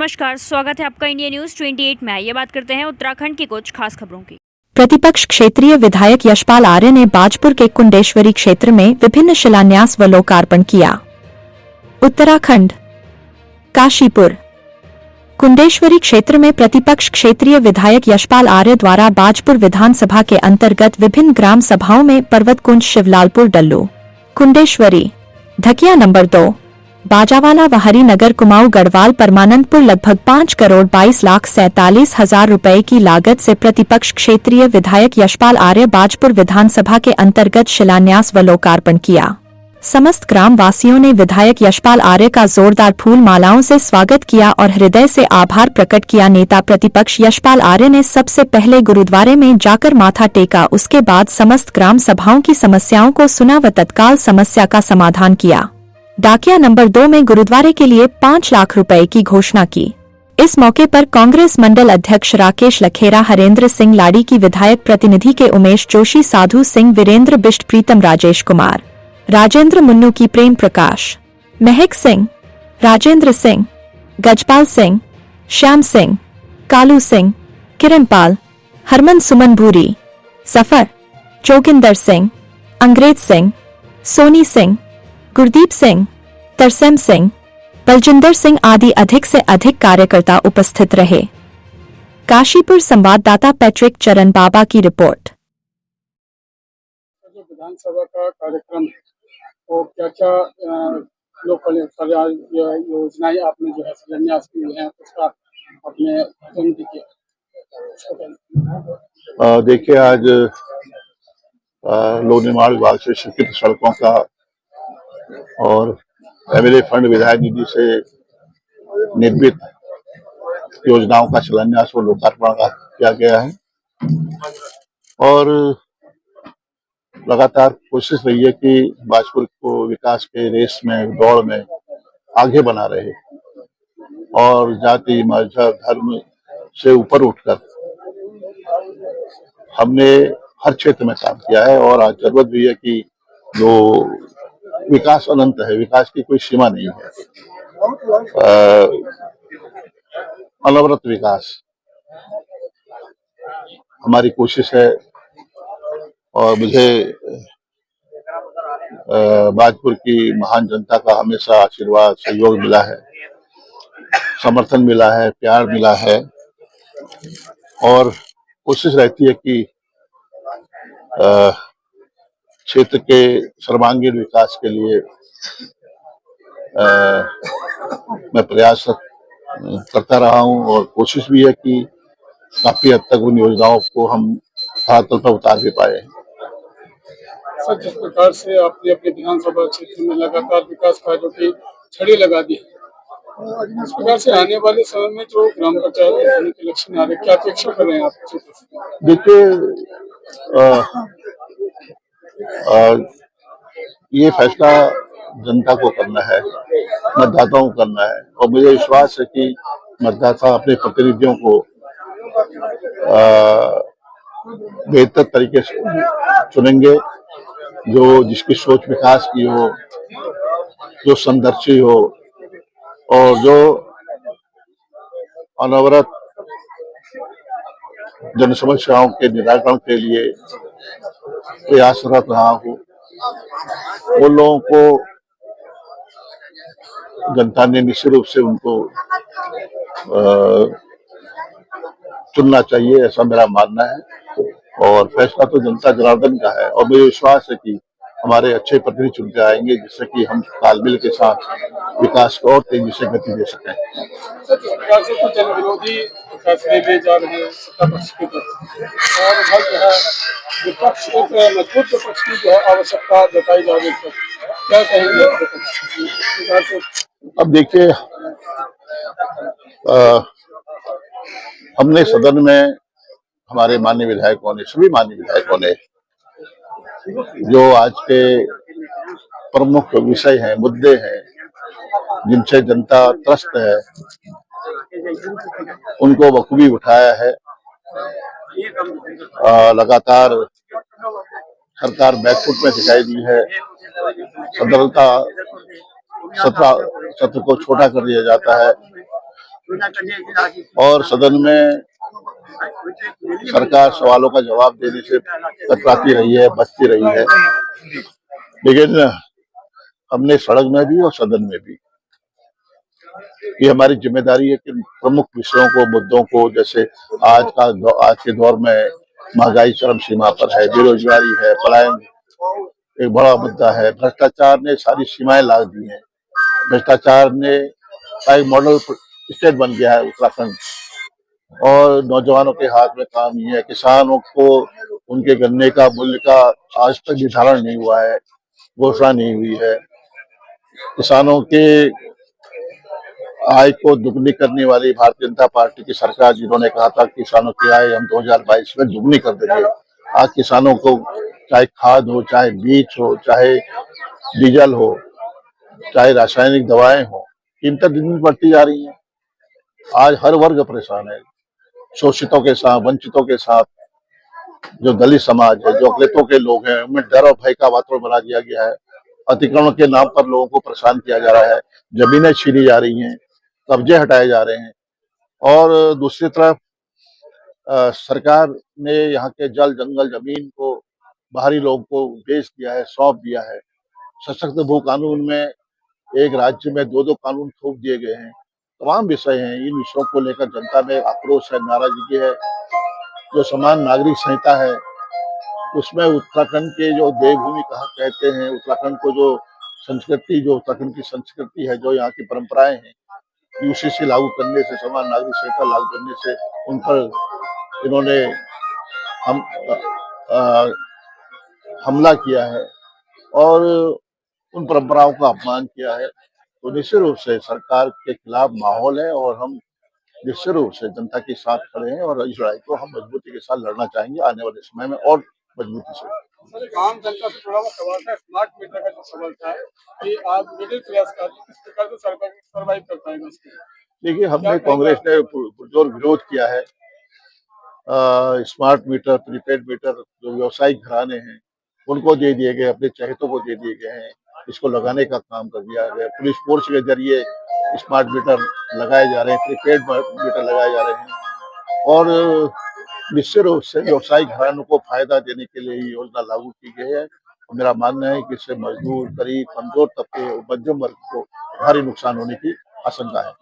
नमस्कार, स्वागत है आपका इंडिया न्यूज 28 में। ये बात करते हैं उत्तराखंड की कुछ खास खबरों की। प्रतिपक्ष क्षेत्रीय विधायक यशपाल आर्य ने बाजपुर के कुंडेश्वरी क्षेत्र में विभिन्न शिलान्यास व लोकार्पण किया। उत्तराखंड काशीपुर कुंडेश्वरी क्षेत्र में प्रतिपक्ष क्षेत्रीय विधायक यशपाल आर्य द्वारा बाजपुर विधानसभा के अंतर्गत विभिन्न ग्राम सभाओं में पर्वतकुंज, शिवलालपुर, डल्लू, कुंडेश्वरी, धकिया नंबर 2, बाजावाला व हरिनगर, कुमाऊं, गढ़वाल, परमानंदपुर लगभग 5,42,47,000 रुपए की लागत से प्रतिपक्ष क्षेत्रीय विधायक यशपाल आर्य बाजपुर विधानसभा के अंतर्गत शिलान्यास व लोकार्पण किया। समस्त ग्राम वासियों ने विधायक यशपाल आर्य का जोरदार फूल मालाओं से स्वागत किया और हृदय से आभार प्रकट किया। नेता प्रतिपक्ष यशपाल आर्य ने सबसे पहले गुरुद्वारे में जाकर माथा टेका, उसके बाद समस्त ग्राम सभाओं की समस्याओं को सुना व तत्काल समस्या का समाधान किया। डाकिया नंबर 2 में गुरुद्वारे के लिए 5 लाख रुपए की घोषणा की। इस मौके पर कांग्रेस मंडल अध्यक्ष राकेश लखेरा, हरेंद्र सिंह लाड़ी की विधायक प्रतिनिधि के उमेश जोशी, साधु सिंह, वीरेंद्र बिष्ट, प्रीतम, राजेश कुमार, राजेंद्र मुन्नू की, प्रेम प्रकाश, महक सिंह, राजेंद्र सिंह, गजपाल सिंह, श्याम सिंह, कालू सिंह, किरण पाल, हरमन सुमन भूरी, सफर, जोगिंदर सिंह, अंग्रेज सिंह, सोनी सिंह, गुरदीप सिंह, तरसेम सिंह, बलजिंदर सिंह आदि अधिक से अधिक कार्यकर्ता उपस्थित रहे। काशीपुर संवाददाता पैट्रिक चरण बाबा की रिपोर्ट। जो विधानसभा का कार्यक्रम है वो क्या लोकल योजनाएं आपने जो है शिलान्यास की है, उसका आपने प्रतिनिधि किया। देखिए, आज लोक निर्माण विभाग से स्वीकृत सड़कों का और एमएलए फंड, विधायक निधि से निर्मित योजनाओं का शिलान्यास और लोकार्पण किया गया है और लगातार कोशिश रही है कि बाजपुर को विकास के रेस में, दौड़ में आगे बना रहे और जाति, मजहब, धर्म से ऊपर उठकर हमने हर क्षेत्र में काम किया है और आज जरूरत भी है कि जो विकास अनंत है, विकास की कोई सीमा नहीं है, अनवरत विकास हमारी कोशिश है। और मुझे बाजपुर की महान जनता का हमेशा आशीर्वाद, सहयोग मिला है, समर्थन मिला है, प्यार मिला है और कोशिश रहती है कि क्षेत्र के सर्वांगीण विकास के लिए मैं प्रयास करता रहा हूं और कोशिश भी है कि काफी हद तक उन योजनाओं को हम धरातल पर उतार भी पाए हैं। सर, जिस प्रकार से आपने अपने विधानसभा क्षेत्र में लगातार विकास कार्यों की छड़ी लगा दी है, इस प्रकार से आने वाले समय में जो ग्राम पंचायत के इलेक्शन आ रहे, क्या अपेक्षा कर रहे हैं आप? देखिए, ये फैसला जनता को करना है, मतदाताओं को करना है और मुझे विश्वास है कि मतदाता अपने प्रतिनिधियों को बेहतर तरीके से चुनेंगे, जिसकी सोच विकास की हो, जो समदर्शी हो और जो अनवरत जन समस्याओं के निराकरण के लिए प्रयासरत रहा हूँ। उन लोगों को जनता ने निश्चित रूप से उनको चुनना चाहिए, ऐसा मेरा मानना है और फैसला तो जनता जनार्दन का है और मुझे विश्वास है कि हमारे अच्छे प्रतिनिधि चुन के आएंगे जिससे कि हम तालमेल के साथ विकास को और तेजी से गति दे सकें। तो जन विरोधी फैसले लिए जा रहे हैं सत्ता पक्ष की तरफ और जो है विपक्ष एक मजबूत विपक्ष की जो है आवश्यकता जताई जा रही है, क्या कहेंगे? अब देखिए, हमने सदन में हमारे माननीय विधायकों ने, सभी माननीय विधायकों ने जो आज के प्रमुख विषय हैं, मुद्दे हैं जिनसे जनता त्रस्त है, उनको बखूबी उठाया है। लगातार सरकार बैकफुट में दिखाई दी है, सदन का सत्र को छोटा कर दिया जाता है और सदन में सरकार सवालों का जवाब देने से कतराती रही है, बचती रही है। लेकिन हमने सड़क में भी और सदन में भी ये हमारी जिम्मेदारी है कि प्रमुख विषयों को, मुद्दों को, जैसे आज के दौर में महंगाई चरम सीमा पर है, बेरोजगारी है, पलायन एक बड़ा मुद्दा है, भ्रष्टाचार ने सारी सीमाएं लांघ दी हैं। भ्रष्टाचार ने का एक मॉडल स्टेट बन गया है उत्तराखंड, और नौजवानों के हाथ में काम नहीं है। किसानों को उनके गन्ने का मूल्य का आज तक निर्धारण नहीं हुआ है, घोषणा नहीं हुई है। किसानों के आय को दुगनी करने वाली भारतीय जनता पार्टी की सरकार, जिन्होंने कहा था किसानों की आय हम 2022 में दुगनी कर देंगे, आज किसानों को चाहे खाद हो, चाहे बीज हो, चाहे डीजल हो, चाहे रासायनिक दवाएं हो, कीमतें दिन दिन बढ़ती जा रही हैं। आज हर वर्ग परेशान है, शोषितों के साथ, वंचितों के साथ, जो दलित समाज है, जो अकलितों के लोग हैं, उनमें डर और भय का वातावरण बना दिया गया है। अतिक्रमण के नाम पर लोगों को परेशान किया जा रहा है, जमीनें छीनी जा रही हैं, कब्जे हटाए जा रहे हैं। और दूसरी तरफ सरकार ने यहाँ के जल, जंगल, जमीन को बाहरी लोगों को बेच दिया है, सौंप दिया है। सशक्त भू कानून में एक राज्य में दो दो कानून थोप दिए गए हैं। तमाम विषय हैं, इन विषयों को लेकर जनता में आक्रोश है, नाराजगी है। जो समान नागरिक संहिता है, उसमें उत्तराखंड के जो देवभूमि कहा कहते हैं, उत्तराखंड को जो संस्कृति, जो उत्तराखंड की संस्कृति है, जो यहाँ की परंपराएं हैं, यूसीसी लागू करने से, समान नागरिक संहिता लागू करने से उन पर इन्होंने हमला किया है और उन परंपराओं का अपमान किया है। तो निश्चित रूप से सरकार के खिलाफ माहौल है और हम निश्चित रूप से जनता के साथ खड़े हैं और इस लड़ाई को हम मजबूती के साथ लड़ना चाहेंगे आने वाले समय में और मजबूती से। सर, आम जनता से जुड़ा हुआ सवाल था, स्मार्ट मीटर का जो सवाल था कि आप मिडिल क्लास का किस प्रकार से सर्वाइव कर पाएगा उसके। देखिए, हमने कांग्रेस ने पुरजोर विरोध किया है। स्मार्ट मीटर, प्रीपेड मीटर जो व्यावसायिक घराने हैं उनको दे दिए गए, अपने चहेतों को दे दिए गए हैं। इसको लगाने का काम कर दिया गया। पुलिस फोर्स के जरिए स्मार्ट मीटर लगाए जा रहे हैं, प्रीपेड मीटर लगाए जा रहे हैं और निश्चित रूप से व्यावसायिक घरानों को फायदा देने के लिए ये योजना लागू की गई है। मेरा मानना है कि इससे मजदूर, गरीब, कमजोर तबके और मध्यम वर्ग को भारी नुकसान होने की आशंका है।